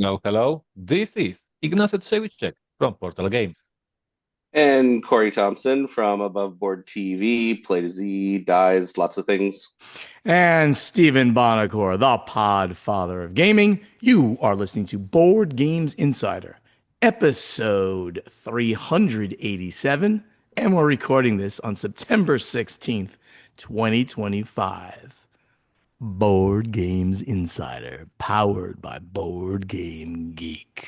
Hello. This is Ignacy from Portal Games. And Corey Thompson from Above Board TV, Play to Z, Dies, lots of things. And Stephen Bonacore, the Podfather of Gaming. You are listening to Board Games Insider, episode 387, and we're recording this on September 16th, 2025. Board Games Insider, powered by Board Game Geek.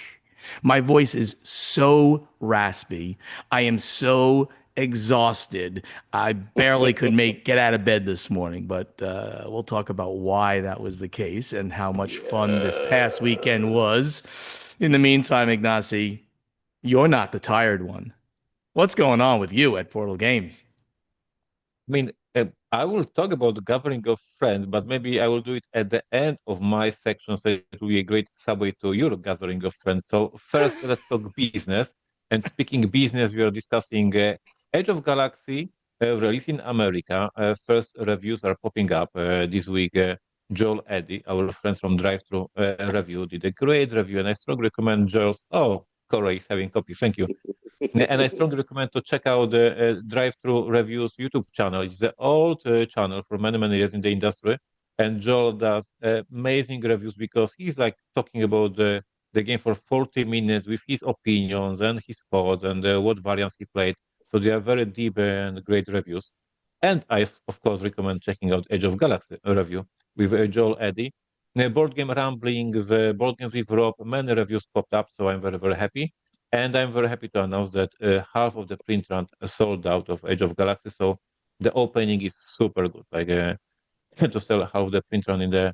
My voice is so raspy. I am so exhausted. I barely could get out of bed this morning, but we'll talk about why that was the case and how much fun this past weekend was. In the meantime, Ignacy, you're not the tired one. What's going on with you at Portal Games? I mean, I will talk about the gathering of friends, but maybe I will do it at the end of my section, so it will be a great subway to your gathering of friends. So first, let's talk business. And speaking business, we are discussing Age of Galaxy release in America. First reviews are popping up this week. Joel Eddy, our friends from Drive-Thru Review, did a great review, and I strongly recommend Joel's. Oh, Corey is having copy. Thank you. And I strongly recommend to check out the Drive-Thru Reviews YouTube channel. It's the old channel for many, many years in the industry. And Joel does amazing reviews because he's like talking about the game for 40 minutes with his opinions and his thoughts and what variants he played. So they are very deep and great reviews. And I, of course, recommend checking out Age of Galaxy review with Joel Eddy. Board Game Ramblings, Board Games with Rob, many reviews popped up, so I'm very, very happy. And I'm very happy to announce that half of the print run sold out of Age of Galaxy. So the opening is super good. Like to sell half of the print run in the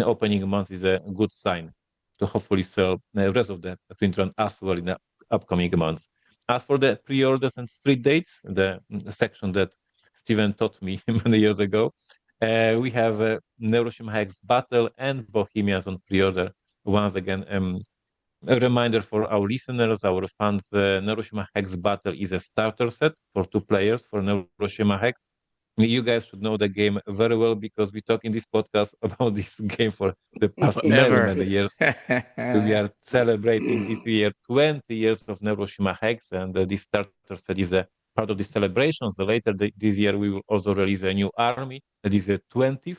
opening month is a good sign to hopefully sell the rest of the print run as well in the upcoming months. As for the pre-orders and street dates, the section that Steven taught me many years ago, we have Neuroshima Hex Battle and Bohemians on pre-order. Once again, a reminder for our listeners, our fans, Neuroshima Hex Battle is a starter set for 2 players for Neuroshima Hex. You guys should know the game very well because we talk in this podcast about this game for the past many, Forever. many years. We are celebrating this year 20 years of Neuroshima Hex, and this starter set is a part of the celebrations. Later this year, we will also release a new army that is a 20th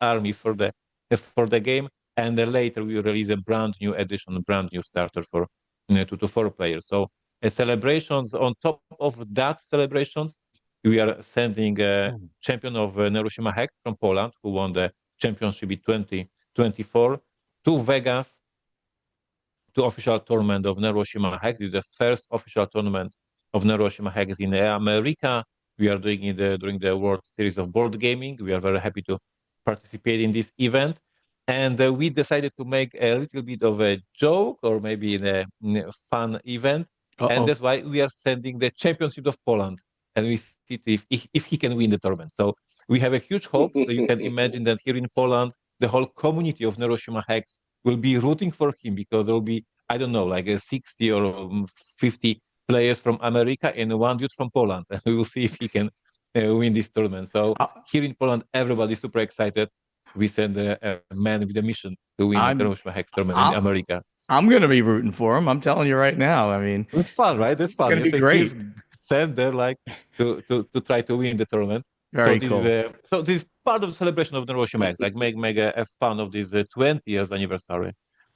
army for the game. And then later we will release a brand new edition, brand new starter for 2 to 4 players. So celebrations on top of that celebrations, we are sending a champion of Neuroshima Hex from Poland who won the championship in 2024 to Vegas to official tournament of Neuroshima Hex. This is the first official tournament of Neuroshima Hex in America. We are doing it during the World Series of Board Gaming. We are very happy to participate in this event. And we decided to make a little bit of a joke or maybe in a fun event. And Uh-oh. that's why we are sending the championship of Poland. And we see if he can win the tournament. So we have a huge hope. So you can imagine that here in Poland, the whole community of Neuroshima Hex will be rooting for him because there will be, I don't know, like a 60 or 50 players from America and one dude from Poland. And we will see if he can win this tournament. So I, here in Poland, everybody is super excited. We send a man with a mission to win the I'm Neuroshima Hex tournament in I, America. I'm gonna be rooting for him. I'm telling you right now. I mean, It's fun, right? It's it's fun. gonna You be say he's great. sent there like to try to win the tournament. So Very this is cool. part of the celebration of the Neuroshima Hex, like make a fun of this 20 years anniversary.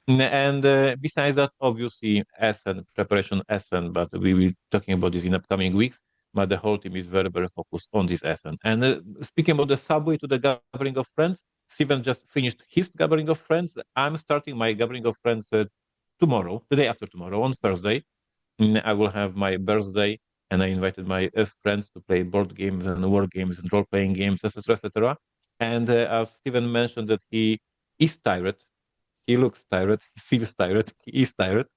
And besides that, obviously, SN, preparation SN, but we will be talking about this in upcoming weeks. But the whole team is very, very focused on this SN. And speaking about the subway to the gathering of friends, Steven just finished his gathering of friends. I'm starting my gathering of friends tomorrow, the day after tomorrow, on Thursday. I will have my birthday, and I invited my friends to play board games and war games and role-playing games, etc., etc. And as Steven mentioned, that he is tired, he looks tired, he feels tired, he is tired.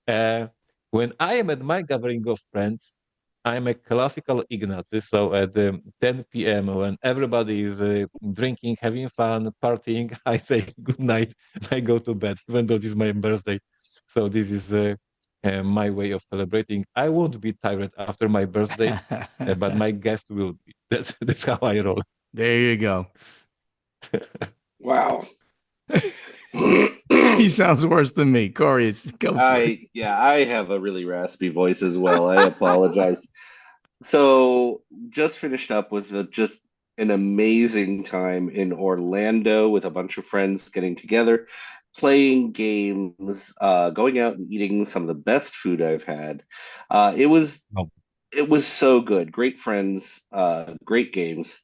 Uh, when I am at my gathering of friends, I'm a classical Ignacy. So at 10 p.m., when everybody is drinking, having fun, partying, I say good night and I go to bed, even though this is my birthday. So this is my way of celebrating. I won't be tired after my birthday, but my guest will be. That's how I roll. There you go. Wow. He sounds worse than me. Corey, go for it. I have a really raspy voice as well. I apologize. So just finished up with just an amazing time in Orlando with a bunch of friends getting together, playing games, going out and eating some of the best food I've had. Uh, it was Oh, it was so good. Great friends, great games.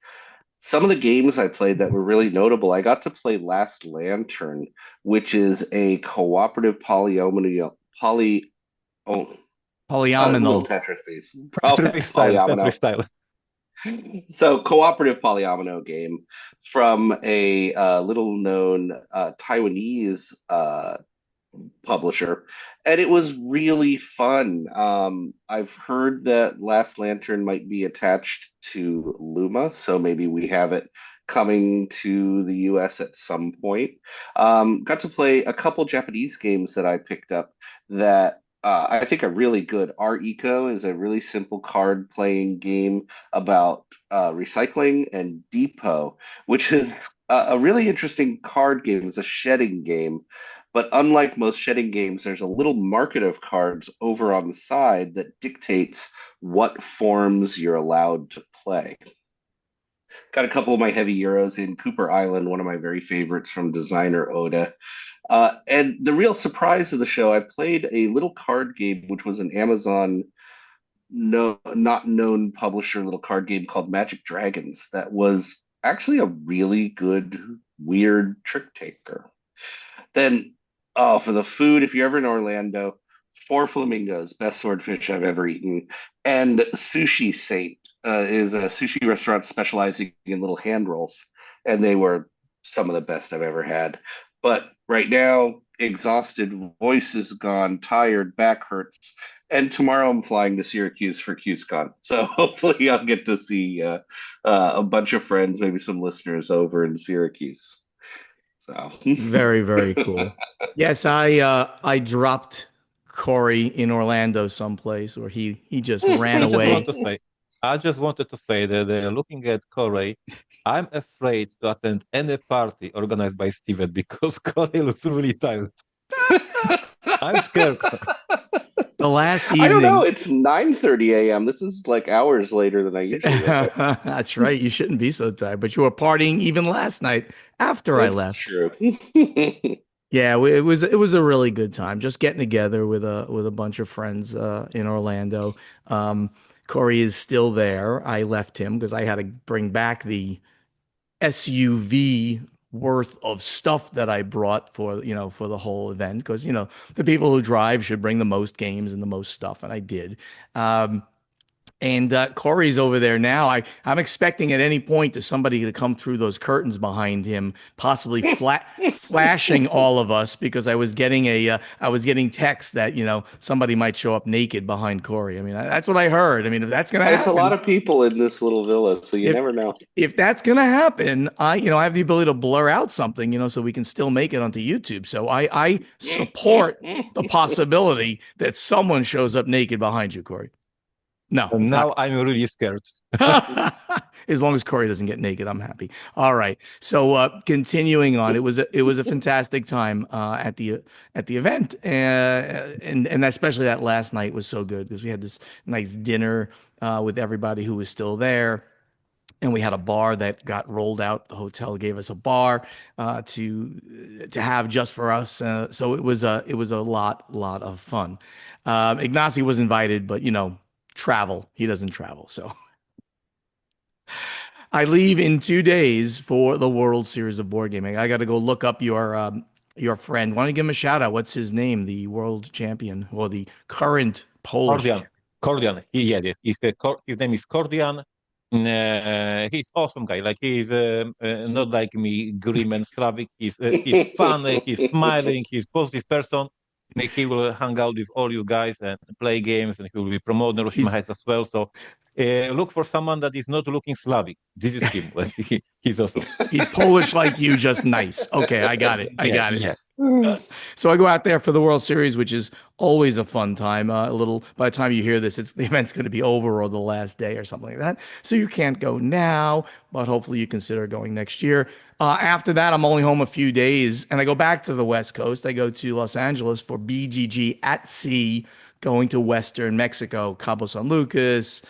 Some of the games I played that were really notable, I got to play Last Lantern, which is a cooperative oh, a little Polyomino. Tetris piece, Tetris polyomino. style. So cooperative polyomino game from a little known Taiwanese publisher, and it was really fun. I've heard that Last Lantern might be attached to Luma, so maybe we have it coming to the US at some point. Got to play a couple Japanese games that I picked up that I think are really good. Our Eco is a really simple card playing game about recycling, and Depot, which is a really interesting card game. It's a shedding game, but unlike most shedding games, there's a little market of cards over on the side that dictates what forms you're allowed to play. Got a couple of my heavy euros in Cooper Island, one of my very favorites from designer Oda. And the real surprise of the show, I played a little card game, which was an Amazon not known publisher little card game called Magic Dragons that was actually a really good, weird trick taker. Then, oh, for the food, if you're ever in Orlando, Four Flamingos, best swordfish I've ever eaten. And Sushi Saint is a sushi restaurant specializing in little hand rolls. And they were some of the best I've ever had. But right now, exhausted, voice is gone, tired, back hurts. And tomorrow I'm flying to Syracuse for QSCon. So hopefully I'll get to see a bunch of friends, maybe some listeners over in Syracuse. So Very, very cool. Yes, I dropped Corey in Orlando someplace where he just ran I just want away. to say, I just wanted to say that looking at Corey, I'm afraid to attend any party organized by Steven because Corey looks really tired. I'm scared. The last I don't know. evening. It's 9:30 a.m. This is like hours later than I usually wake up. That's right. You shouldn't be so tired, but you were partying even last night after I That's left. true. Yeah, it was a really good time just getting together with a bunch of friends in Orlando. Corey is still there. I left him because I had to bring back the SUV worth of stuff that I brought for the whole event because the people who drive should bring the most games and the most stuff, and I did. And Corey's over there now. I'm expecting at any point to somebody to come through those curtains behind him, possibly flashing all of us because I was getting texts that somebody might show up naked behind Corey. I mean that's what I heard. I mean if that's gonna It's a lot happen, of people in this little villa, so you if never know. if that's gonna happen, I have the ability to blur out something, so we can still make it onto YouTube. So I support the possibility that someone shows up naked behind you, Corey. No, And it's not. now I'm really scared. As long as Corey doesn't get naked, I'm happy. All right. So continuing on, it was a fantastic time at the event, and especially that last night was so good because we had this nice dinner with everybody who was still there. And we had a bar that got rolled out. The hotel gave us a bar to have just for us. So it was a lot of fun. Ignacy was invited, but travel. He doesn't travel. So I leave in 2 days for the World Series of Board Gaming. I got to go look up your friend. Why don't you give him a shout out? What's his name? The world champion or the current Polish Cordian. champion? Cordian. Yes. His name is Cordian. He's awesome guy. Like he's not like me, grim and Slavic. He's fun. He's smiling. He's positive person. He will hang out with all you guys and play games, and he will be promoting Hiroshima He's Heights as well. So look for someone that is not looking Slavic. This is him. He's awesome. he's Polish like you, just nice. Okay, I got it. I Yeah, got it. yeah. So I go out there for the World Series, which is always a fun time. A little by the time you hear this, the event's going to be over or the last day or something like that. So you can't go now, but hopefully you consider going next year. After that, I'm only home a few days, and I go back to the West Coast. I go to Los Angeles for BGG at sea, going to Western Mexico, Cabo San Lucas.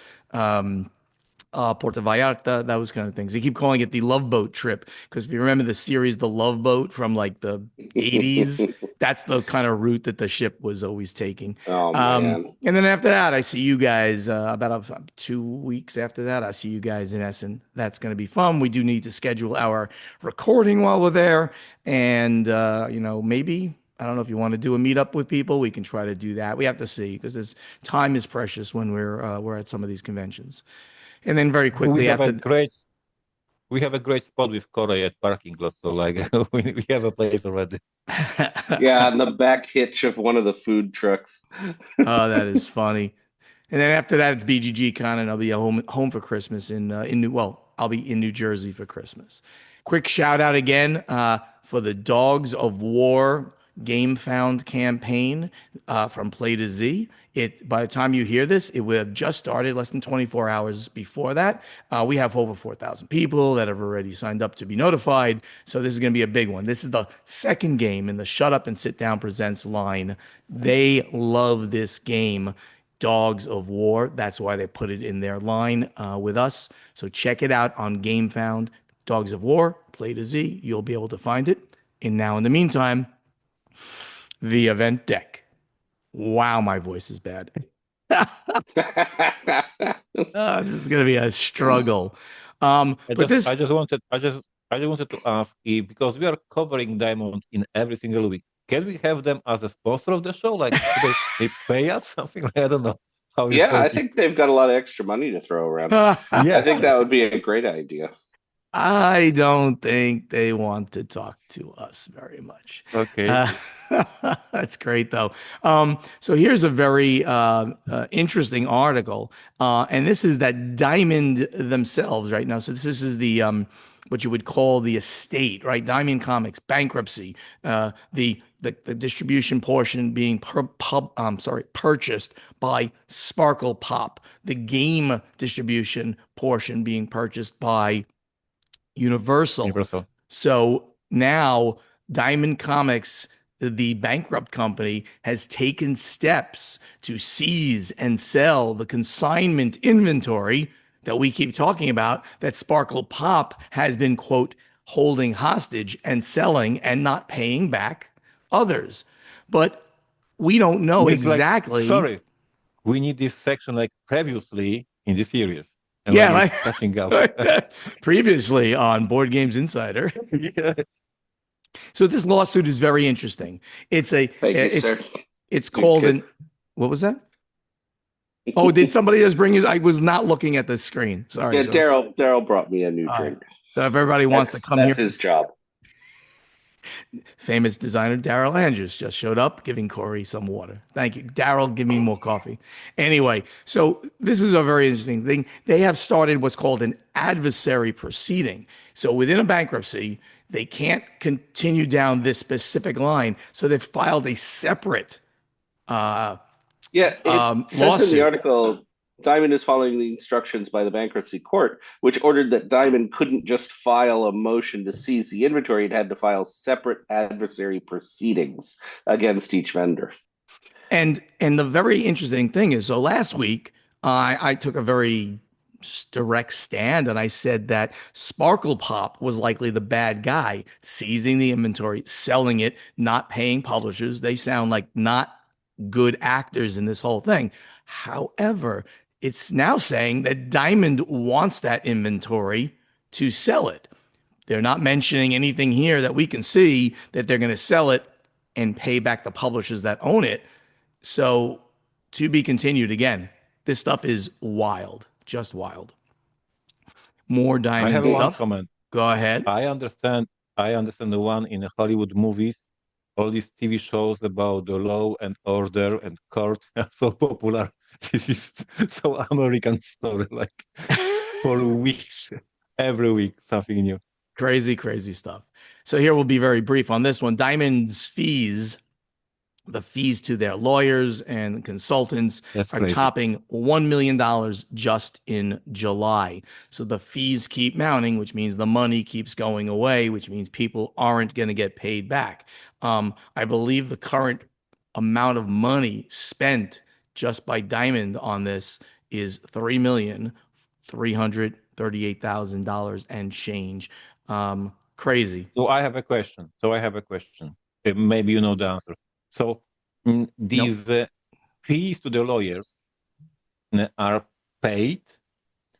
Puerto Vallarta, those kind of things. They keep calling it the Love Boat trip because if you remember the series The Love Boat from like the 80s, that's the kind of route that the ship was always taking. Oh man. And then after that, I see you guys about 2 weeks after that. I see you guys in Essen. That's going to be fun. We do need to schedule our recording while we're there, and maybe. I don't know if you want to do a meetup with people. We can try to do that. We have to see because this time is precious when we're at some of these conventions. And then very We quickly have a after, great we have a great spot with Corey at parking lot, so like we have a place already. Yeah, on the back hitch of one of the food trucks. oh, that is funny. And then after that, it's BGG Con, and I'll be home for Christmas I'll be in New Jersey for Christmas. Quick shout out again for the Dogs of War Gamefound campaign from Play to Z. By the time you hear this, it would have just started less than 24 hours before that. We have over 4,000 people that have already signed up to be notified. So this is going to be a big one. This is the second game in the Shut Up and Sit Down Presents line. They love this game. Dogs of War. That's why they put it in their line with us. So check it out on Gamefound. Dogs of War, Play to Z. You'll be able to find it. And now, in the meantime, the event deck. Wow, my voice is bad. This is going to be a struggle. But this, I just wanted to ask if, because we are covering Diamond in every single week, can we have them as a sponsor of the show? Like, should they pay us something? I don't know how it's Yeah, I working. think they've got a lot of extra money to throw around. I Yeah. think that would be a great idea. I don't think they want to talk to us very much. Okay. Uh, that's great, though. So here's a very interesting article, and this is that Diamond themselves right now. So this is the what you would call the estate, right? Diamond Comics bankruptcy, the distribution portion being purchased by Sparkle Pop, the game distribution portion being purchased by Universal. Universal. So now Diamond Comics, the bankrupt company, has taken steps to seize and sell the consignment inventory that we keep talking about that Sparkle Pop has been, quote, holding hostage and selling and not paying back others. But we don't know It's like, exactly. sorry, we need this section like previously in the series, and like Yeah, it's catching up. like previously on Board Games Insider. Yeah. So this lawsuit is very interesting. Thank you, sir. It's called an what was that? Oh, did somebody just bring his? I was not looking at the screen. Sorry. Yeah, So, Daryl brought me a new drink. so if everybody wants to come here, That's his job. famous designer Daryl Andrews just showed up giving Corey some water. Thank you. Daryl, give me more coffee. Anyway, so this is a very interesting thing. They have started what's called an adversary proceeding. So within a bankruptcy, they can't continue down this specific line. So they've filed a separate Yeah, it says in lawsuit. the article, Diamond is following the instructions by the bankruptcy court, which ordered that Diamond couldn't just file a motion to seize the inventory. It had to file separate adversary proceedings against each vendor. And the very interesting thing is, so last week I took a very direct stand and I said that Sparkle Pop was likely the bad guy, seizing the inventory, selling it, not paying publishers. They sound like not good actors in this whole thing. However, it's now saying that Diamond wants that inventory to sell it. They're not mentioning anything here that we can see that they're going to sell it and pay back the publishers that own it. So to be continued again. This stuff is wild, just wild. More I Diamond have one stuff. comment. Go ahead. I understand the one in Hollywood movies. All these TV shows about the law and order and court are so popular. This is so American story, like for weeks, every week something new. Crazy, crazy stuff. So here we'll be very brief on this one. Diamond's fees, the fees to their lawyers and consultants That's are crazy. topping $1 million just in July. So the fees keep mounting, which means the money keeps going away, which means people aren't going to get paid back. I believe the current amount of money spent just by Diamond on this is $3,338,000 and change. Crazy. So I have a question. Maybe you know the answer. So Nope. these fees to the lawyers are paid.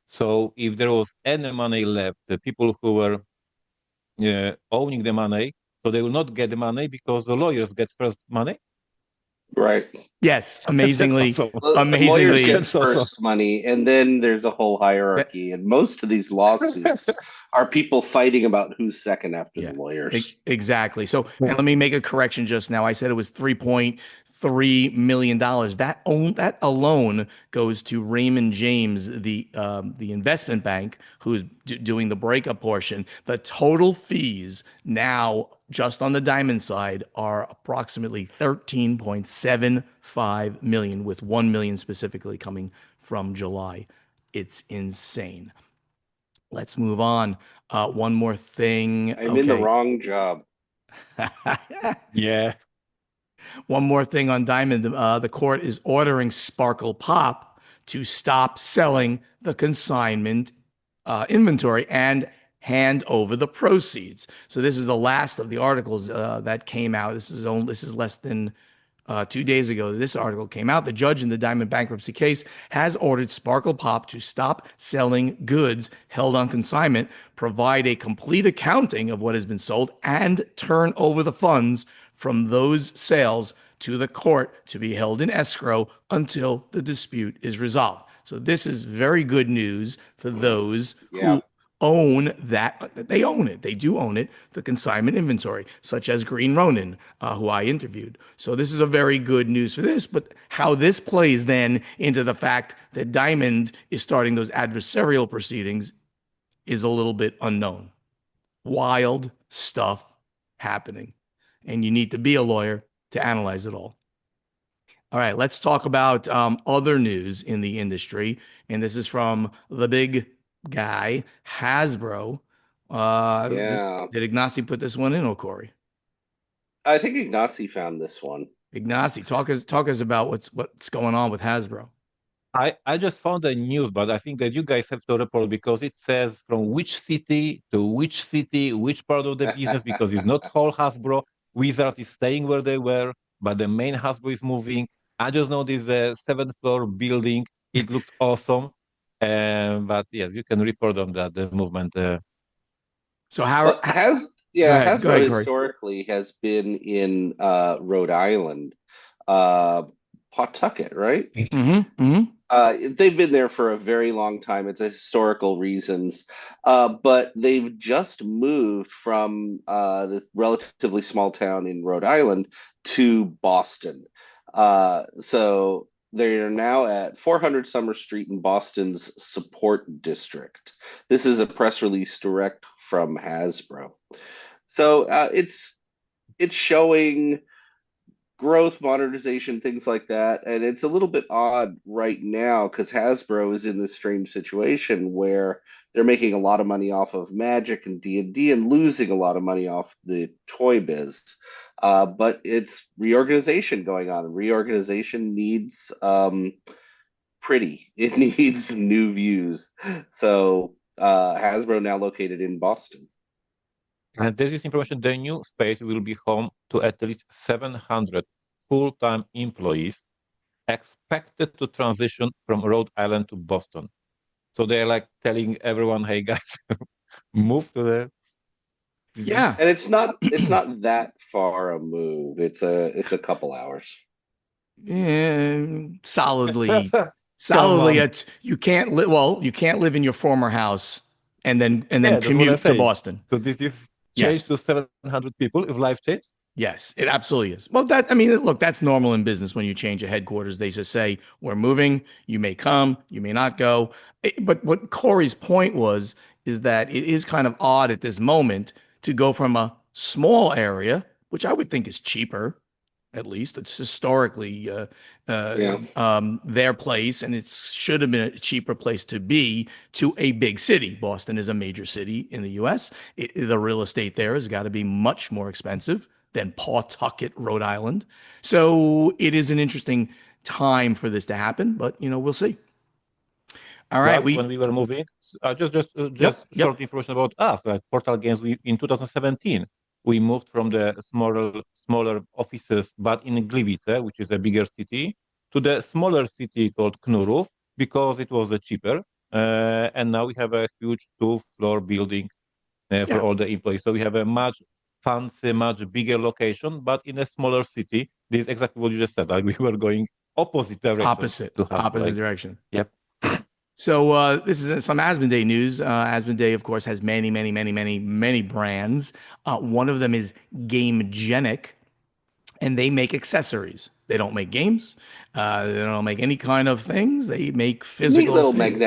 So if there was any money left, the people who were owning the money, so they will not get the money because the lawyers get first money. Right. Yes, That's amazingly, awesome. The lawyers get amazingly. That's awesome. first money, and then there's a whole That, hierarchy. And most of these lawsuits are people fighting about who's second after the yeah, lawyers. exactly. So, and let me make a correction just now. I said it was $3.3 million. That alone goes to Raymond James, the investment bank, who's doing the breakup portion. The total fees now, just on the Diamond side, are approximately 13.75 million, with 1 million specifically coming from July. It's insane. Let's move on. One more thing. I'm in the Okay. wrong job. Yeah. One more thing on Diamond. The court is ordering Sparkle Pop to stop selling the consignment inventory and hand over the proceeds. So this is the last of the articles that came out. This is less than 2 days ago. This article came out. The judge in the Diamond bankruptcy case has ordered Sparkle Pop to stop selling goods held on consignment, provide a complete accounting of what has been sold, and turn over the funds from those sales to the court to be held in escrow until the dispute is resolved. So this is very good news for those Yeah. who own that. They own it. They do own it, the consignment inventory, such as Green Ronin, who I interviewed. So this is a very good news for this. But how this plays then into the fact that Diamond is starting those adversarial proceedings is a little bit unknown. Wild stuff happening. And you need to be a lawyer to analyze it all. All right, let's talk about other news in the industry. And this is from the big guy, Hasbro. Yeah. Did Ignacy put this one in, or Corey? I think Ignacy found this one. Ignacy, talk us about what's going on with Hasbro. I just found the news, but I think that you guys have to report because it says from which city to which city, which part of the business, because it's not whole Hasbro. Wizard is staying where they were, but the main Hasbro is moving. I just know this seventh floor building. It looks awesome. But yes, you can report on that, the movement. So Well, go ahead, Hasbro Corey. historically has been in Rhode Island, uh, Pawtucket, right? Mm-hmm. They've been there for a very long time. It's a historical reasons, but they've just moved from the relatively small town in Rhode Island to Boston. So they are now at 400 Summer Street in Boston's support district. This is a press release direct from Hasbro. So it's showing growth, modernization, things like that. And it's a little bit odd right now because Hasbro is in this strange situation where they're making a lot of money off of Magic and D&D and losing a lot of money off the toy biz. But it's reorganization going on. Reorganization needs pretty. It needs new views. So Hasbro now located in Boston. And this is information, the new space will be home to at least 700 full-time employees expected to transition from Rhode Island to Boston. So they're like telling everyone, hey guys, move to the this Yeah. And it's not that far a move. It's a couple hours. Yeah, solidly, Come solidly. on. You can't live. Well, you can't live in your former house and then Yeah, that's what I'm commute to saying. Boston. So this is changed Yes. to 700 people if life changed. Yes, it absolutely is. Well, that I mean, look, that's normal in business when you change a headquarters. They just say, "We're moving. You may come, you may not go." But what Corey's point was is that it is kind of odd at this moment to go from a small area, which I would think is cheaper, at least it's historically Yeah. their place, and it should have been a cheaper place to be, to a big city. Boston is a major city in the U.S. The real estate there has got to be much more expensive than Pawtucket, Rhode Island. So it is an interesting time for this to happen, but we'll see. All right, Plus, when we were moving, just yep, short information about us. Like Portal Games, we in 2017 we moved from the smaller offices, but in Gliwice, which is a bigger city, to the smaller city called Knurów because it was cheaper. And now we have a huge two-floor building for yeah, all the employees. So we have a much fancy, much bigger location, but in a smaller city. This is exactly what you just said. Like we were going opposite direction opposite, to have opposite like, direction. yep. So this is some Asmodee news. Asmodee, of course, has many, many, many, many, many brands. One of them is Gamegenic, and they make accessories. They don't make games. They don't make any kind of things. They make Neat physical little things.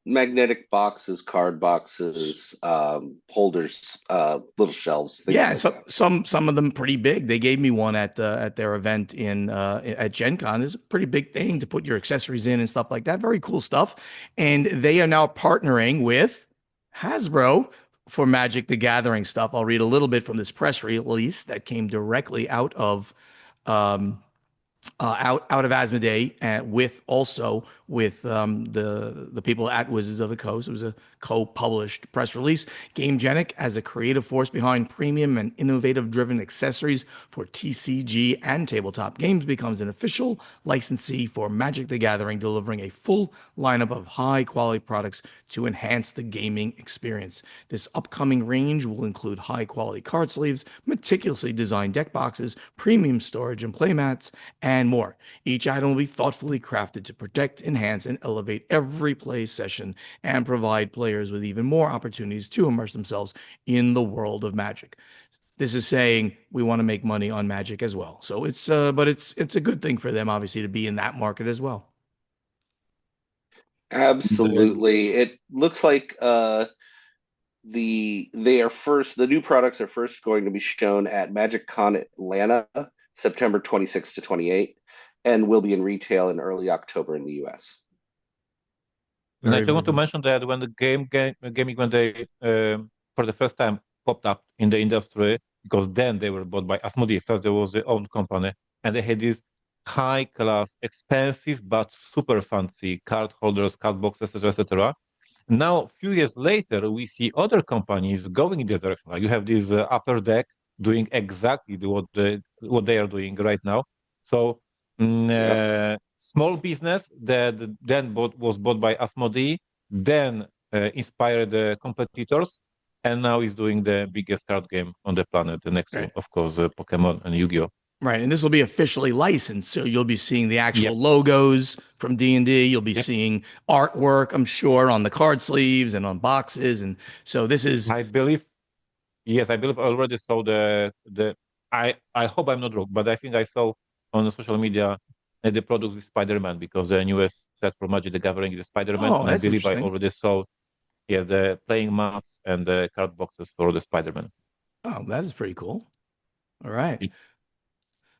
magnetic boxes, card boxes, holders, little shelves, things Yeah, like so that. some of them pretty big. They gave me one at their event in at Gen Con. It's a pretty big thing to put your accessories in and stuff like that. Very cool stuff. And they are now partnering with Hasbro for Magic the Gathering stuff. I'll read a little bit from this press release that came directly um, out of Asmodee, and with also with the people at Wizards of the Coast. It was a co-published press release. Gamegenic, as a creative force behind premium and innovative driven accessories for TCG and tabletop games, becomes an official licensee for Magic the Gathering, delivering a full lineup of high quality products to enhance the gaming experience. This upcoming range will include high quality card sleeves, meticulously designed deck boxes, premium storage and playmats, and more. Each item will be thoughtfully crafted to protect, enhance, and elevate every play session and provide players with even more opportunities to immerse themselves in the world of Magic. This is saying we want to make money on Magic as well. So but it's a good thing for them, obviously, to be in that market as well. Absolutely. It looks like the new products are first going to be shown at Magic Con Atlanta, September 26th to 28th, and will be in retail in early October in the US. And I Very, just very want to good. mention that when the gaming when they for the first time popped up in the industry, because then they were bought by Asmodee. First, there was their own company, and they had these high class, expensive but super fancy card holders, card boxes, etc., etc. Now, a few years later, we see other companies going in this direction. Like you have this upper deck doing exactly what they are doing right now. So, Yep. small business that then was bought by Asmodee, then inspired the competitors, and now is doing the biggest card game on the planet. The next to, Right. of course, Pokemon and Yu-Gi-Oh. Right, and this will be officially licensed, so you'll be seeing the Yep, actual logos from D&D. You'll be yep. seeing artwork, I'm sure, on the card sleeves and on boxes, and so this is I believe Yes, I believe I already saw the. I hope I'm not wrong, but I think I saw on the social media the product with Spider-Man because the newest set for Magic the Gathering is Spider-Man, oh, and I that's believe I interesting. already saw the playing mats and the card boxes for the Spider-Man. Oh, that is pretty cool. All right.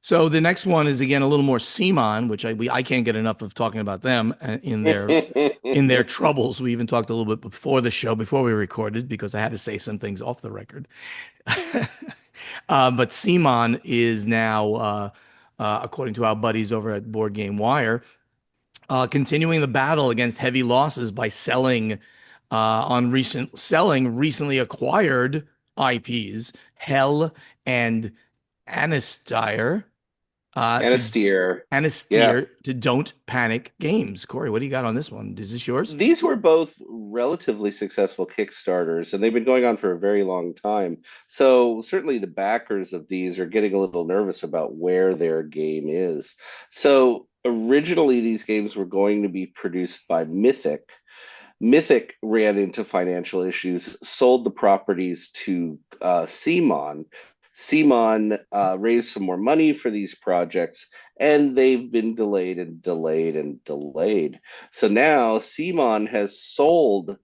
So the next one is again a little more CMoN, which I can't get enough of talking about them in their troubles. We even talked a little bit before the show, before we recorded, because I had to say some things off the record. But CMoN is now, according to our buddies over at Board Game Wire, continuing the battle against heavy losses by selling recently acquired IPs, Hel and Anastyr, to Anastyr. Yeah. Anastyr to Don't Panic Games. Corey, what do you got on this one? Is this yours? These were both relatively successful Kickstarters, and they've been going on for a very long time. So certainly the backers of these are getting a little nervous about where their game is. So originally these games were going to be produced by Mythic. Mythic ran into financial issues, sold the properties to CMoN. CMoN raised some more money for these projects, and they've been delayed and delayed and delayed. So now CMoN has sold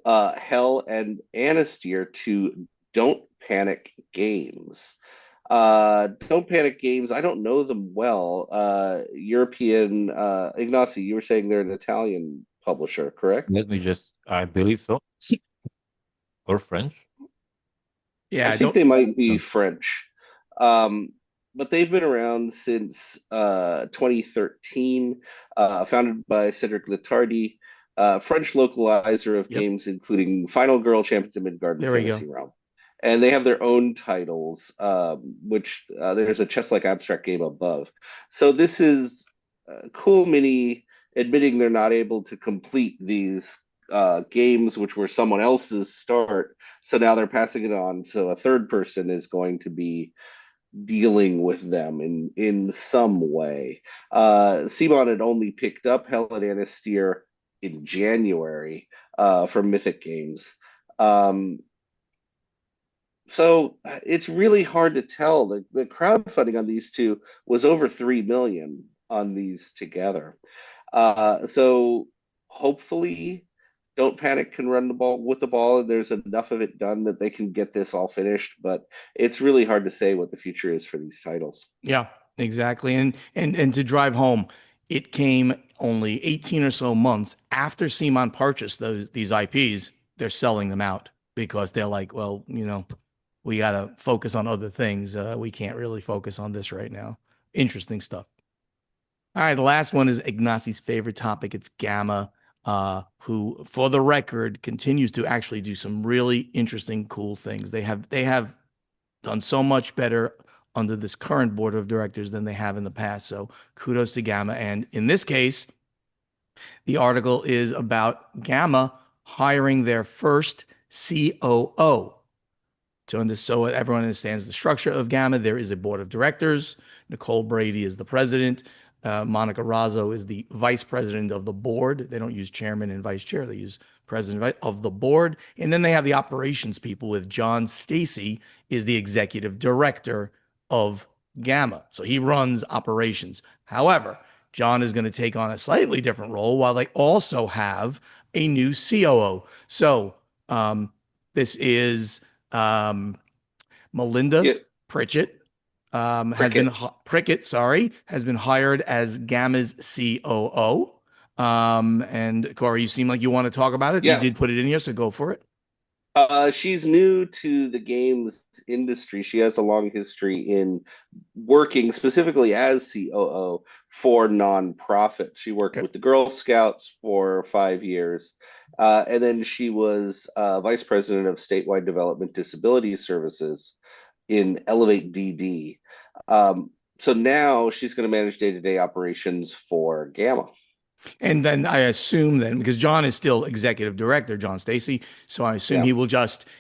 Hel and Anastyr to Don't Panic Games. Don't Panic Games, I don't know them well. European, Ignacy, you were saying they're an Italian publisher, correct? Let me just, I believe so, or French. I Yeah, think don't. they might be No. French. Um, but they've been around since 2013, founded by Cedric Letardi, French localizer of Yep, games including Final Girl, Champions of Midgard, and there we go. Fantasy Realm. And they have their own titles, which there's a chess-like abstract game above. So this is a cool mini admitting they're not able to complete these games, which were someone else's start, so now they're passing it on. So a third person is going to be dealing with them in some way. CMoN had only picked up Hel and Anastyr in January from Mythic Games. Um, so it's really hard to tell. The crowdfunding on these two was over 3 million on these together. So hopefully, Don't Panic can run the ball with the ball, and there's enough of it done that they can get this all finished. But it's really hard to say what the future is for these titles. Yeah, exactly. And to drive home, it came only 18 or so months after CMoN purchased these IPs. They're selling them out because they're like, well, we got to focus on other things. We can't really focus on this right now. Interesting stuff. All right, the last one is Ignacy's favorite topic. It's GAMA, who, for the record, continues to actually do some really interesting, cool things. They have done so much better under this current board of directors than they have in the past. So kudos to GAMA. And in this case, the article is about GAMA hiring their first COO. So everyone understands the structure of GAMA. There is a board of directors. Nicole Brady is the president. Monica Razzo is the vice president of the board. They don't use chairman and vice chair. They use president of the board. And then they have the operations people with John Stacy is the executive director of GAMA. So he runs operations. However, John is going to take on a slightly different role while they also have a new COO. So this is Melinda Yeah, Prickett Prickett. Prickett, sorry, has been hired as GAMA's COO. And Corey, you seem like you want to talk about it. You Yeah, did put it in here, so go for it. she's new to the games industry. She has a long history in working specifically as COO for nonprofits. She worked Okay. with the Girl Scouts for 5 years, and then she was vice president of statewide development disability services in Elevate DD. So now she's going to manage day-to-day operations for Gamma. And then I assume then because John is still executive director, John Stacy, so I assume Yeah,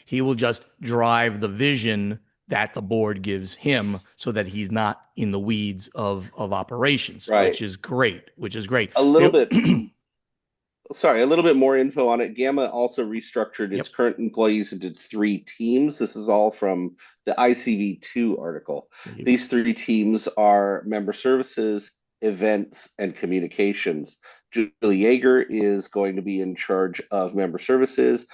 he will just drive the vision that the board gives him so that he's not in the weeds of operations, right. which is great, which is great. A little bit Sorry, a little bit more info on it. Gamma also restructured its Yep. current employees into three teams. This is all from the ICV2 article. Thank you. These three teams are member services, events, and communications. Julie Yeager is going to be in charge of member services.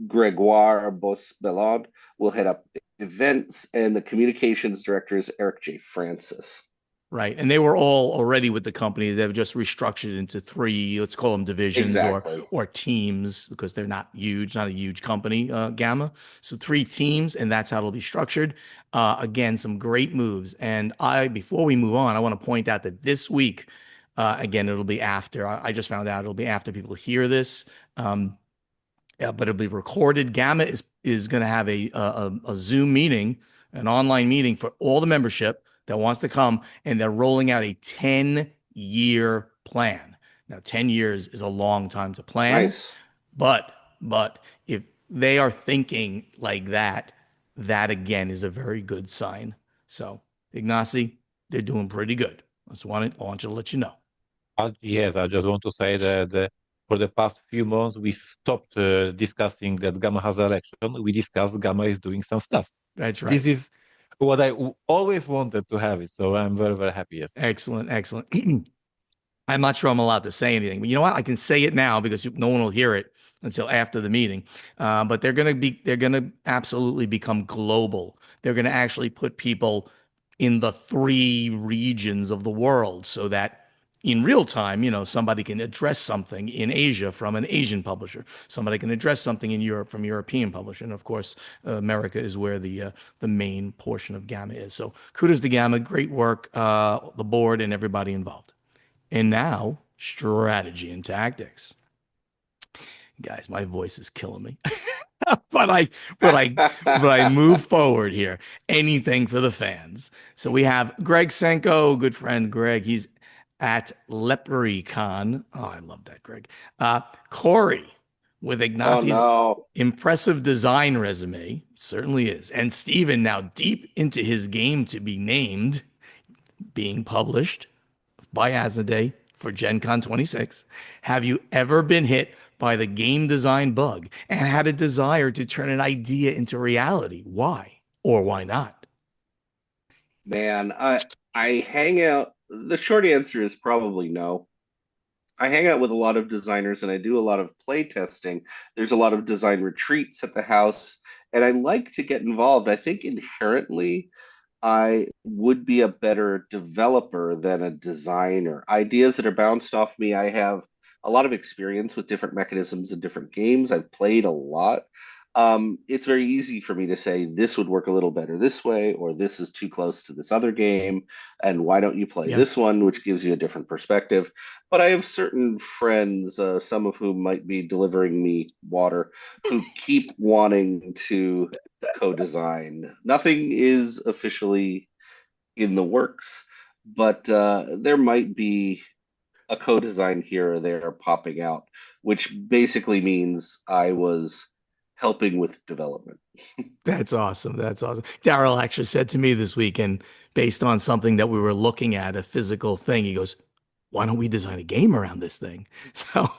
Gregoire Bosbelard will head up events, and the communications director is Eric J. Francis. Right. And they were all already with the company. They've just restructured into three, let's call them divisions Exactly. or teams because they're not huge, not a huge company, Gamma. So three teams, and that's how it'll be structured. Again, some great moves. And before we move on, I want to point out that this week, again, it'll be after, I just found out it'll be after people hear this. But it'll be recorded. Gamma is going to have a Zoom meeting, an online meeting for all the membership that wants to come, and they're rolling out a 10-year plan. Now, 10 years is a long time to plan, Nice. but if they are thinking like that, that again is a very good sign. So, Ignacy, they're doing pretty good. I want you to let you know. Yes, I just want to say that for the past few months, we stopped discussing that Gamma has election. We discussed Gamma is doing some stuff. That's This right. is what I always wanted to have it. So I'm very, very happy. Yes. Excellent, excellent. I'm not sure I'm allowed to say anything, but you know what? I can say it now because no one will hear it until after the meeting. But they're going to absolutely become global. They're going to actually put people in the three regions of the world so that in real time, somebody can address something in Asia from an Asian publisher. Somebody can address something in Europe from a European publisher. And of course, America is where the main portion of GAMA is. So kudos to GAMA. Great work, the board and everybody involved. And now, strategy and tactics. Guys, my voice is killing me. but I but I but I move forward here. Anything for the fans. So we have Greg Senko, good friend Greg. He's at LepreCon. Oh, I love that, Greg. Corey with Oh Ignacy's no. impressive design resume. Certainly is. And Steven now deep into his game to be named, being published by Asmodee for Gen Con 26. Have you ever been hit by the game design bug and had a desire to turn an idea into reality? Why or why not? Man, I hang out. The short answer is probably no. I hang out with a lot of designers and I do a lot of play testing. There's a lot of design retreats at the house, and I like to get involved. I think inherently I would be a better developer than a designer. Ideas that are bounced off me, I have a lot of experience with different mechanisms in different games. I've played a lot. It's very easy for me to say this would work a little better this way, or this is too close to this other game, and why don't you play Yeah, this one, which gives you a different perspective. But I have certain friends, some of whom might be delivering me water, who keep wanting to co-design. Nothing is officially in the works, but there might be a co-design here or there popping out, which basically means I was helping with development. that's awesome. That's awesome. Daryl actually said to me this weekend, based on something that we were looking at, a physical thing, he goes, why don't we design a game around this thing? So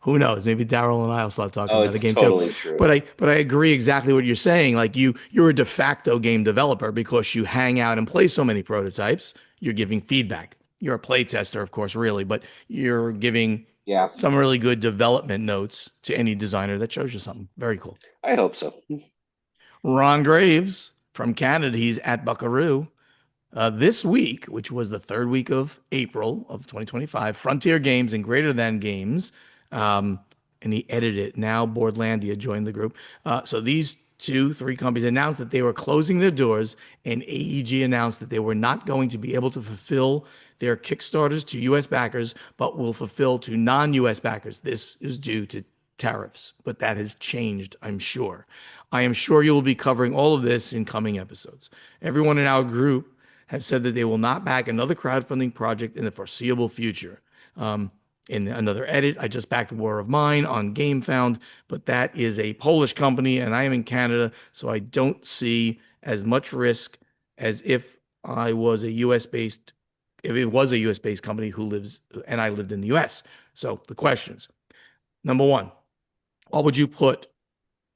who knows? Maybe Daryl and I will start talking Oh, about a it's game too. totally true. But I agree exactly what you're saying. Like you're a de facto game developer because you hang out and play so many prototypes. You're giving feedback. You're a play tester, of course, really, but you're giving Yeah, some really good development notes to any designer that shows you something. Very cool. I hope so. Ron Graves from Canada, he's at Buckaroo. This week, which was the third week of April of 2025, Frontier Games and Greater Than Games, um, and he edited it. Now Boardlandia joined the group. So these three companies announced that they were closing their doors, and AEG announced that they were not going to be able to fulfill their Kickstarters to U.S. backers, but will fulfill to non-U.S. backers. This is due to tariffs, but that has changed, I'm sure. I am sure you will be covering all of this in coming episodes. Everyone in our group have said that they will not back another crowdfunding project in the foreseeable future. Um, in another edit, I just backed War of Mine on Gamefound, but that is a Polish company and I am in Canada, so I don't see as much risk as if I was a US based, if it was a US based company who lives and I lived in the US. So the questions. Number one, what would you put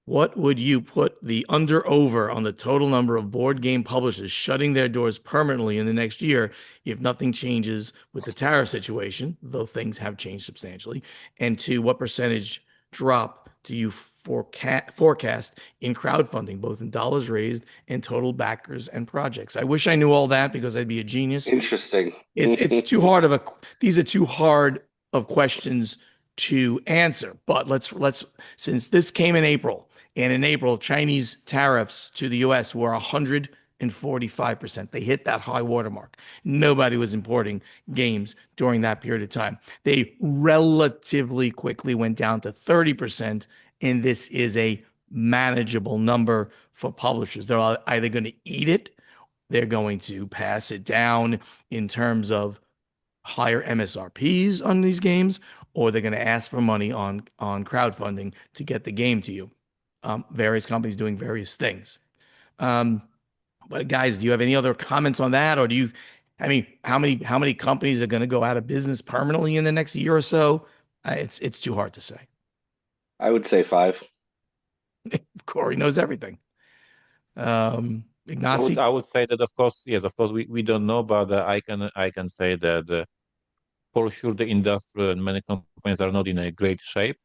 what would you put the under over on the total number of board game publishers shutting their doors permanently in the next year if nothing changes with the tariff situation, though things have changed substantially? And two, what percentage drop do you forecast in crowdfunding, both in dollars raised and total backers and projects? I wish I knew all that because I'd be a genius. Interesting. It's too hard of a these are too hard of questions to answer. But let's since this came in April, and in April, Chinese tariffs to the US were 145%. They hit that high watermark. Nobody was importing games during that period of time. They relatively quickly went down to 30%, and this is a manageable number for publishers. They're either going to eat it, they're going to pass it down in terms of higher MSRPs on these games, or they're going to ask for money on crowdfunding to get the game to you. Various companies doing various things. Um, but guys, do you have any other comments on that, or do you? I mean, how many companies are going to go out of business permanently in the next year or so? It's too hard to say. I would say five. Corey knows everything. Ignacy? I would say that, of course, yes, of course, we don't know, but I can say that for sure the industry and many companies are not in a great shape.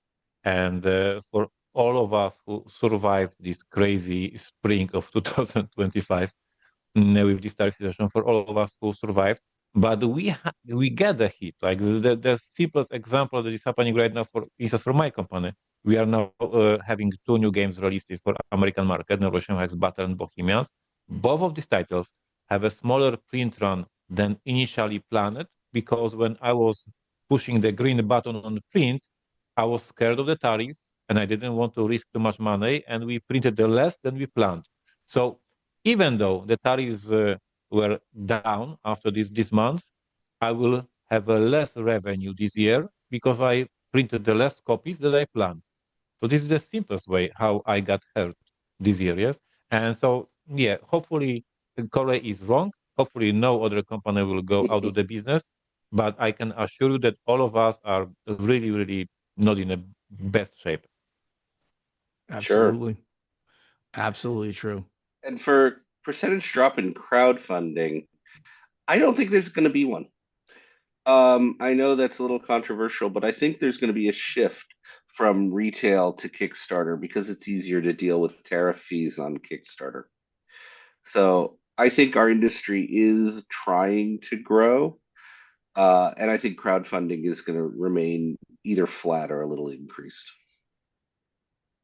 And for all of us who survived this crazy spring of 2025, with this tariff situation, for all of us who survived, but we get the hit. Like the simplest example that is happening right now for instance for my company, we are now having two new games released for American market, Norwegian Hex Battle and Bohemians. Both of these titles have a smaller print run than initially planned because when I was pushing the green button on the print, I was scared of the tariffs and I didn't want to risk too much money, and we printed the less than we planned. So even though the tariffs were down after this month, I will have a less revenue this year because I printed the less copies that I planned. So this is the simplest way how I got hurt this year, yes. And so yeah, hopefully Korea is wrong. Hopefully no other company will go out of the business. But I can assure you that all of us are really, really not in the best shape. Sure. Absolutely. Absolutely true. And for percentage drop in crowdfunding, I don't think there's going to be one. I know that's a little controversial, but I think there's going to be a shift from retail to Kickstarter because it's easier to deal with tariff fees on Kickstarter. So I think our industry is trying to grow, and I think crowdfunding is going to remain either flat or a little increased.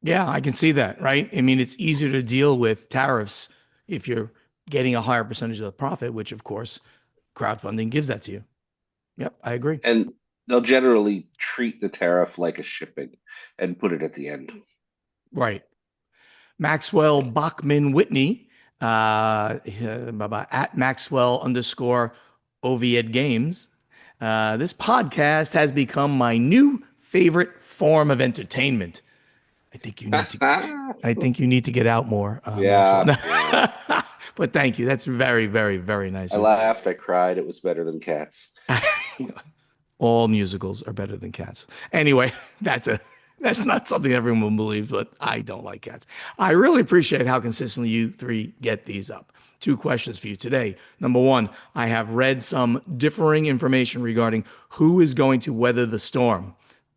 Yeah, I can see that, right? I mean, it's easier to deal with tariffs if you're getting a higher percentage of the profit, which of course crowdfunding gives that to you. Yep, I agree. And they'll generally treat the tariff like a shipping and put it at the end. Right. Maxwell Bachman Whitney, at Maxwell underscore Ovied Games. This podcast has become my new favorite form of entertainment. I think you need to. I think you need to get out more, Maxwell. Yeah, yeah. But thank you. That's very, very, very nice I of you. laughed, I cried. It was better than Cats. All musicals are better than Cats. Anyway, that's not something everyone will believe, but I don't like Cats. I really appreciate how consistently you three get these up. Two questions for you today. Number one, I have read some differing information regarding who is going to weather the storm.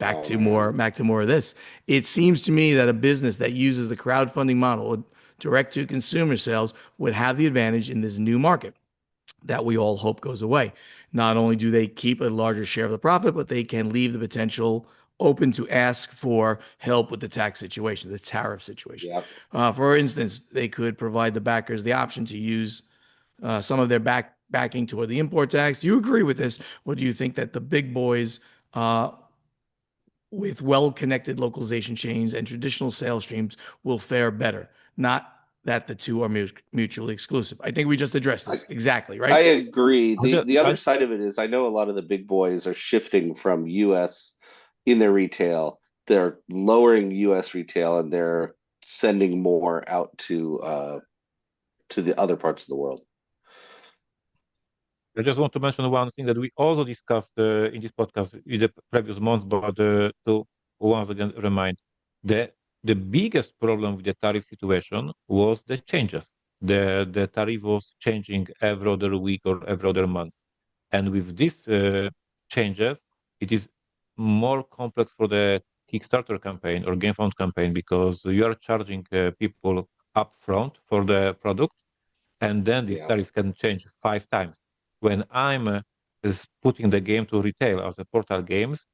Oh man. Back to more of this. It seems to me that a business that uses the crowdfunding model, direct to consumer sales, would have the advantage in this new market that we all hope goes away. Not only do they keep a larger share of the profit, but they can leave the potential open to ask for help with the tax situation, the tariff situation. Yep. For instance, they could provide the backers the option to use some of their backing toward the import tax. Do you agree with this, or do you think that the big boys uh, with well-connected localization chains and traditional sales streams will fare better? Not that the two are mutually exclusive. I think we just addressed I, this exactly, I right? agree. I just, The other I, side of it is I know a lot of the big boys are shifting from US in their retail. They're lowering US retail and they're sending more out to the other parts of the world. I just want to mention one thing that we also discussed in this podcast in the previous months, but to once again remind, the the biggest problem with the tariff situation was the changes. The tariff was changing every other week or every other month, and with these changes, it is more complex for the Kickstarter campaign or Gamefound campaign because you are charging people upfront for the product, and then this Yeah. tariff can change 5 times. When I'm is putting the game to retail as a portal games,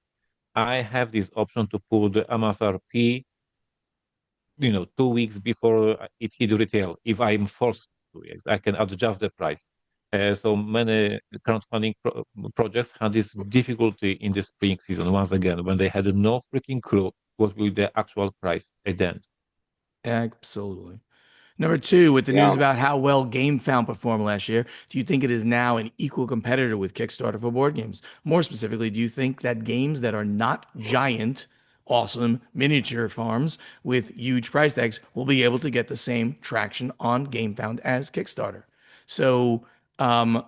I have this option to put the MSRP, 2 weeks before it hit retail. If I'm forced to, I can adjust the price. So many crowdfunding projects had this difficulty in the spring season once again when they had no freaking clue what will be the actual price at the end. Absolutely. Number two, with the news Yeah. about how well GameFound performed last year, do you think it is now an equal competitor with Kickstarter for board games? More specifically, do you think that games that are not giant, awesome miniature farms with huge price tags will be able to get the same traction on GameFound as Kickstarter? So, um,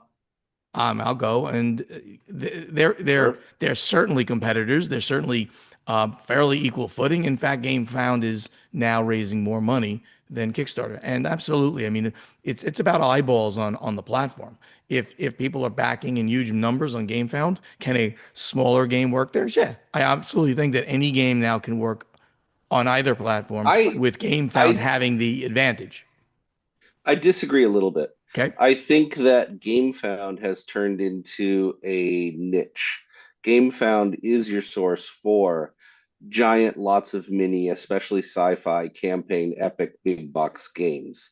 I'll go, and they're Sure. they're certainly competitors. They're certainly fairly equal footing. In fact, Gamefound is now raising more money than Kickstarter. And absolutely, I mean, it's about eyeballs on the platform. If people are backing in huge numbers on Gamefound, can a smaller game work there? Yeah, I absolutely think that any game now can work on either platform I with Gamefound I having the advantage. I disagree a little bit. Okay. I think that Gamefound has turned into a niche. Gamefound is your source for giant, lots of mini, especially sci-fi, campaign, epic, big box games.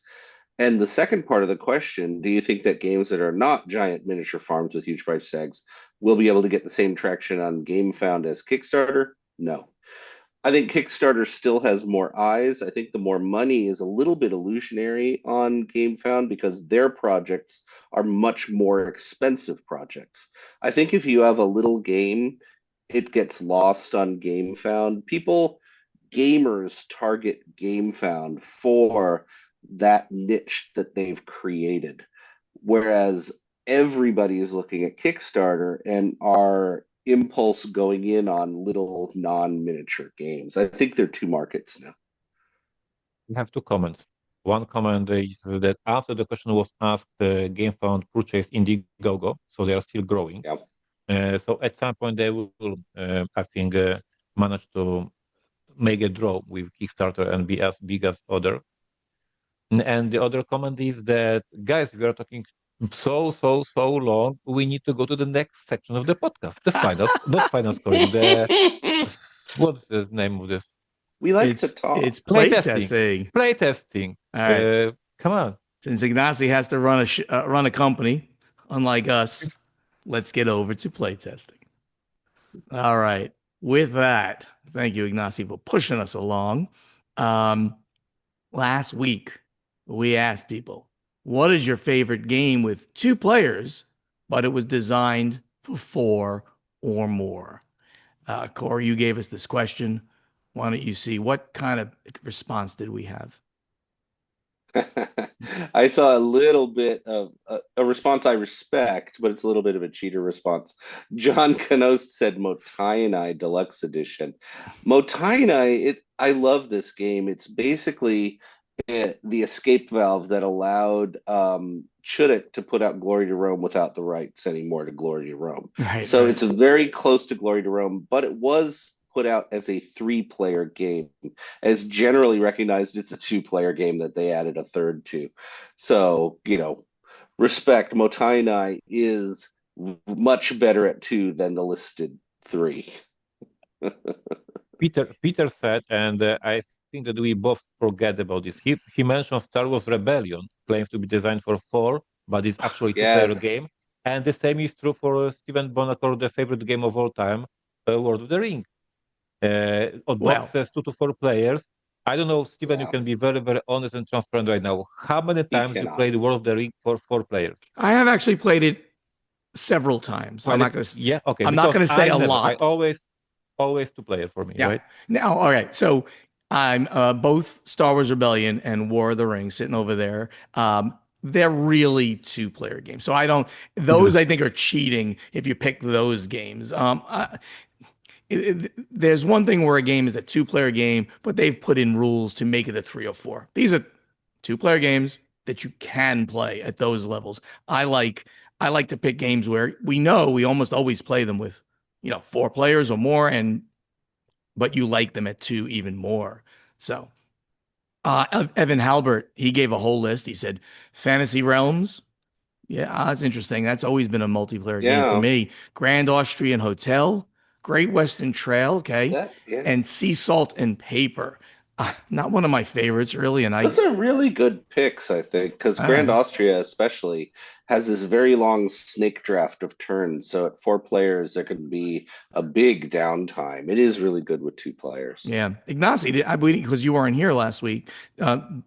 And the second part of the question, do you think that games that are not giant miniature farms with huge price tags will be able to get the same traction on Gamefound as Kickstarter? No. I think Kickstarter still has more eyes. I think the more money is a little bit illusionary on GameFound because their projects are much more expensive projects. I think if you have a little game, it gets lost on GameFound. Gamers target GameFound for that niche that they've created. Whereas everybody is looking at Kickstarter and are impulse going in on little non-miniature games. I think they're two markets now. We have two comments. One comment is that after the question was asked, GameFound purchased Indiegogo, so they are still growing. Yeah. So at some point they will, I think, manage to make a draw with Kickstarter and be as big as other. And the other comment is that, guys, we are talking so long. We need to go to the next section of the podcast, the finals, not final scoring. What's the name of this? We like to It's talk. playtesting. Playtesting. All right. Come on. Since Ignacy has to run a company, unlike us, let's get over to playtesting. All right. With that, thank you, Ignacy, for pushing us along. Last week, we asked people, what is your favorite game with 2 players, but it was designed for 4 or more? Corey, you gave us this question. Why don't you see what kind of response did we have? I saw a little bit of a response I respect, but it's a little bit of a cheater response. John Canost said Motainai Deluxe Edition. Motainai, I love this game. It's basically the escape valve that allowed Chudik to put out Glory to Rome without the rights anymore to Glory to Rome. Right, So right. it's very close to Glory to Rome, but it was put out as a 3-player game. As generally recognized, it's a 2-player game that they added a third to. So, respect. Motainai is much better at 2 than the listed 3. Peter said, and I think that we both forget about this. He mentioned Star Wars Rebellion claims to be designed for 4, but it's actually 2-player Yes. game. And the same is true for Stephen Bonacore, the favorite game of all time, World of the Ring. On box says 2 to 4 players. I don't know, Stephen, you can be very, very honest and transparent right now. How many times you played World of the Ring for 4 players? I have actually played it several times. Well, I'm not going to. Yeah, okay. I'm not going to say a never. lot. I always 2-player for me, right? Now, all right. So I'm both Star Wars Rebellion and War of the Rings sitting over there. They're really 2-player games. So I don't. Those I think are cheating if you pick those games. There's one thing where a game is a 2-player game, but they've put in rules to make it a 3 or 4. These are 2-player games that you can play at those levels. I like to pick games where we know we almost always play them with 4 players or more, but you like them at 2 even more. So Evan Halbert, he gave a whole list. He said Fantasy Realms. Yeah, that's interesting. That's always been a multiplayer game for me. Grand Austrian Hotel, Great Western Trail, okay, and Sea Salt and Paper. Not one of my favorites, really. And those are really good picks, I think, because Grand Austria especially has this very long snake draft of turns. So at 4 players, there can be a big downtime. It is really good with 2 players. Yeah, Ignacy, I believe because you weren't here last week.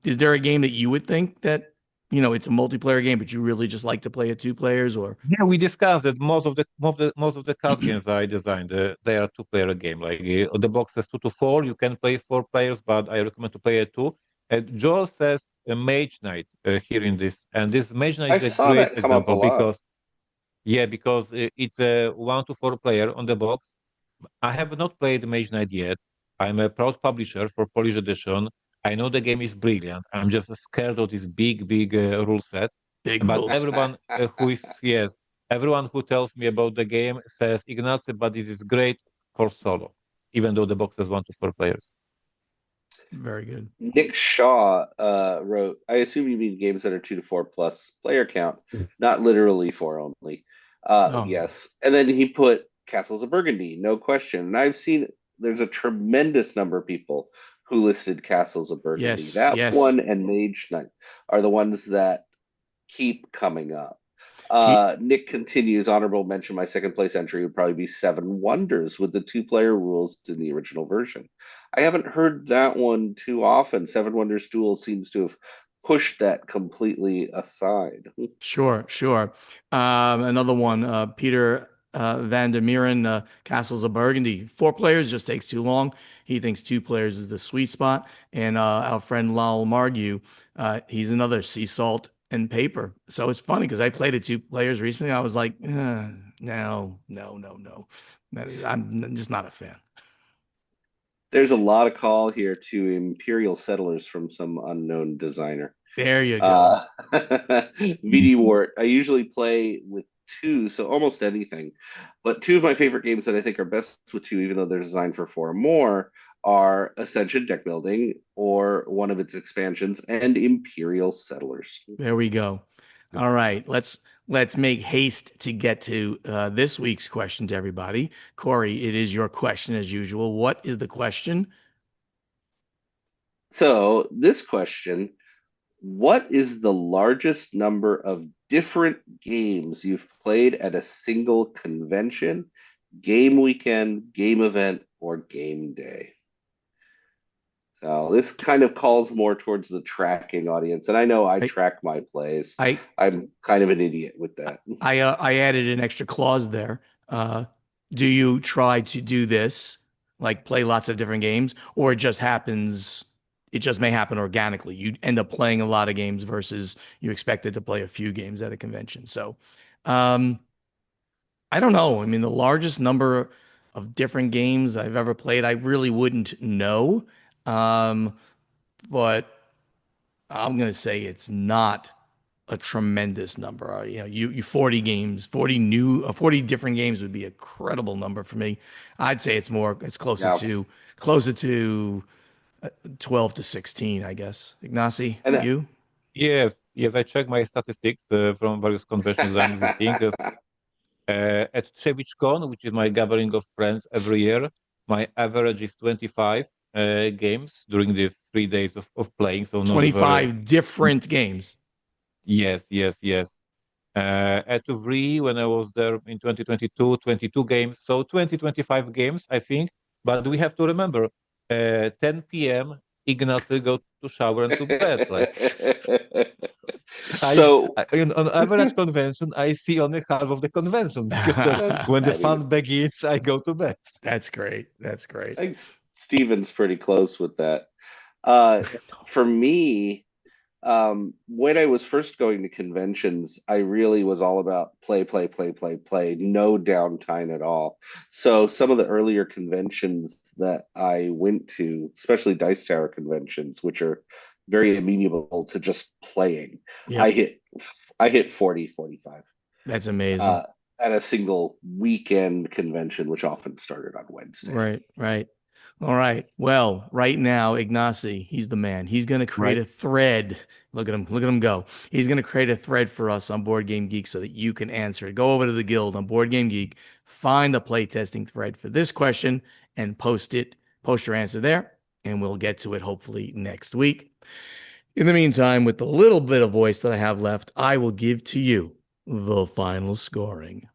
Is there a game that you would think that it's a multiplayer game, but you really just like to play at 2 players? Or we discussed that most of the card games I designed they are 2-player game. Like the box says 2 to 4. You can play 4 players, but I recommend to play at 2. And Joel says a Mage Knight here in this, and this Mage Knight is a great example because it's a 1 to 4 player on the box, I have not played Mage Knight yet. I'm a proud publisher for Polish edition. I know the game is brilliant. I'm just scared of this big rule set. Big But rules. everyone who is, yes, everyone who tells me about the game says, Ignacy, but this is great for solo, even though the box has 1 to 4 players. Very good. Nick Shaw wrote, I assume you mean games that are 2 to 4 plus player count, not literally four only. Oh, Yes. And then he put Castles of Burgundy, no question. And I've seen there's a tremendous number of people who listed Castles of Burgundy. yes, That yes. one and Mage Knight are the ones that keep coming up. He, Nick continues, honorable mention, my second place entry would probably be Seven Wonders with the 2 player rules in the original version. I haven't heard that one too often. Seven Wonders Duel seems to have pushed that completely aside. Sure, sure. Another one, Peter Van der Meren, Castles of Burgundy. 4 players just takes too long. He thinks 2 players is the sweet spot. And our friend Lal Margu, he's another sea salt and paper. So it's funny because I played it 2 players recently. I was like, no, no, no, no. I'm just not a fan. There's a lot of call here to Imperial Settlers from some unknown designer. There you go. Uh, VD Wart. I usually play with two, so almost anything. But two of my favorite games that I think are best with two, even though they're designed for four or more, are Ascension Deck Building or one of its expansions and Imperial Settlers. There we go. All right, let's make haste to get to this week's question to everybody. Corey, it is your question as usual. What is the question? So, this question, what is the largest number of different games you've played at a single convention, game weekend, game event, or game day? So this kind of calls more towards the tracking audience, and I know I I track my plays. I I'm kind of an idiot with that. I added an extra clause there. Uh, do you try to do this, like play lots of different games, or it just happens? It just may happen organically. You end up playing a lot of games versus you expected to play a few games at a convention. So, um, I don't know. I mean, the largest number of different games I've ever played, I really wouldn't know. Um, but I'm going to say it's not a tremendous number. You 40 games, 40 different games would be a credible number for me. I'd say it's Yeah, closer to 12 to 16, I guess. Ignacy, and you? Yes, yes, I check my statistics from various conventions that I'm visiting. At TrzewiczCon, which is my gathering of friends every year, my average is 25 games during the 3 days of playing, so not very. 25 different games. Yes, yes, yes. At Uvri, when I was there in 2022, 22 games, so 25 games, I think. But we have to remember, 10 p.m., Ignacy go to shower and to bed. Like I, so on average convention, I see only half of the convention because that's when the funny. fun begins, I go to bed. That's great. That's great. I think Steven's pretty close with that. Uh, for me, when I was first going to conventions, I really was all about play, play, play, play, play, no downtime at all. So some of the earlier conventions that I went to, especially Dice Tower conventions, which are very amenable to just playing, I Yep. hit I hit 40, 45 That's amazing. uh, at a single weekend convention, which often started on Wednesday. Right, right. All right. Well, right now, Ignacy, he's the man. He's going to create Right. a thread. Look at him go. He's going to create a thread for us on Board Game Geek so that you can answer it. Go over to the guild on Board Game Geek, find the playtesting thread for this question and post it. Post your answer there, and we'll get to it hopefully next week. In the meantime, with the little bit of voice that I have left, I will give to you the final scoring.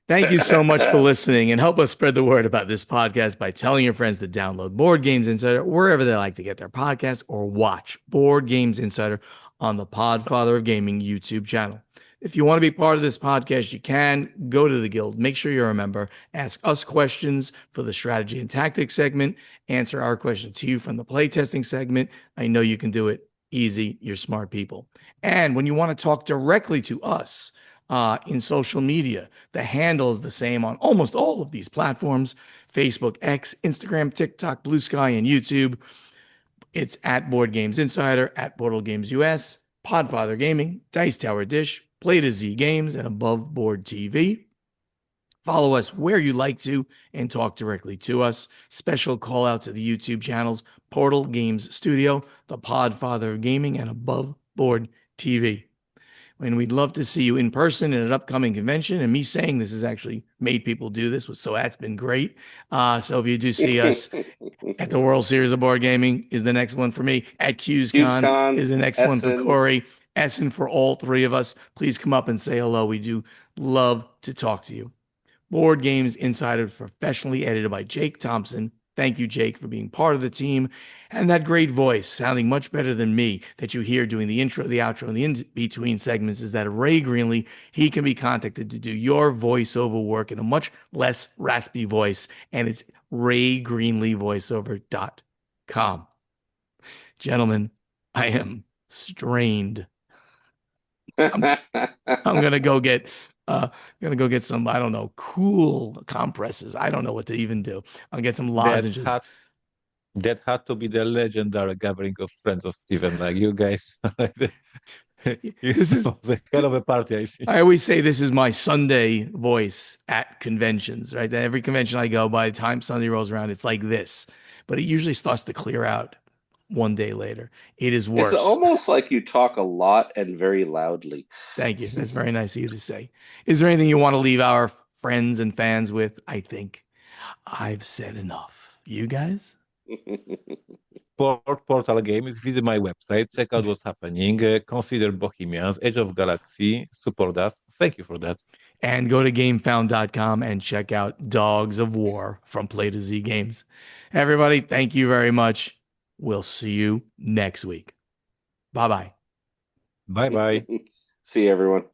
Thank you so much for listening and help us spread the word about this podcast by telling your friends to download Board Games Insider wherever they like to get their podcast or watch Board Games Insider on the Podfather of Gaming YouTube channel. If you want to be part of this podcast, you can go to the guild. Make sure you're a member. Ask us questions for the strategy and tactics segment. Answer our questions to you from the playtesting segment. I know you can do it easy. You're smart people. And when you want to talk directly to us, in social media. The handle is the same on almost all of these platforms: Facebook, X, Instagram, TikTok, Blue Sky, and YouTube. It's at Board Games Insider, at Portal Games US, Podfather Gaming, Dice Tower Dish, Play to Z Games, and Above Board TV. Follow us where you like to and talk directly to us. Special call out to the YouTube channels Portal Games Studio, The Podfather of Gaming, and Above Board TV. And we'd love to see you in person at an upcoming convention. And me saying this has actually made people do this, so that's been great. So if you do see us at the World Series of Board Gaming is the next one for me. At QsCon HughesCon, is the next one for Essen. Corey. Essen for all three of us. Please come up and say hello. We do love to talk to you. Board Games Insider is professionally edited by Jake Thompson. Thank you, Jake, for being part of the team. And that great voice, sounding much better than me, that you hear doing the intro, the outro, and the in-between segments is that Ray Greenlee. He can be contacted to do your voiceover work in a much less raspy voice. And it's raygreenleevoiceover.com. Gentlemen, I am strained. I'm gonna go get some, I don't know, cool compresses. I don't know what to even do. I'll get some That lozenges. had that had to be the legendary gathering of friends of Steven. Like you guys, you This is, was a hell of a party, I see. I always say this is my Sunday voice at conventions, right? Every convention I go, by the time Sunday rolls around, it's like this, but it usually starts to clear out one day later. It is It's worse. almost like you talk a lot and very loudly. Thank you. That's very nice of you to say. Is there anything you want to leave our friends and fans with? I think I've said enough. You guys? Portal Games, visit my website, check out what's happening, consider Bohemians, Age of Galaxy, support us. Thank you for that. And go to gamefound.com and check out Dogs of War from Play to Z Games. Everybody, thank you very much. We'll see you next week. Bye bye. Bye bye. See you, everyone.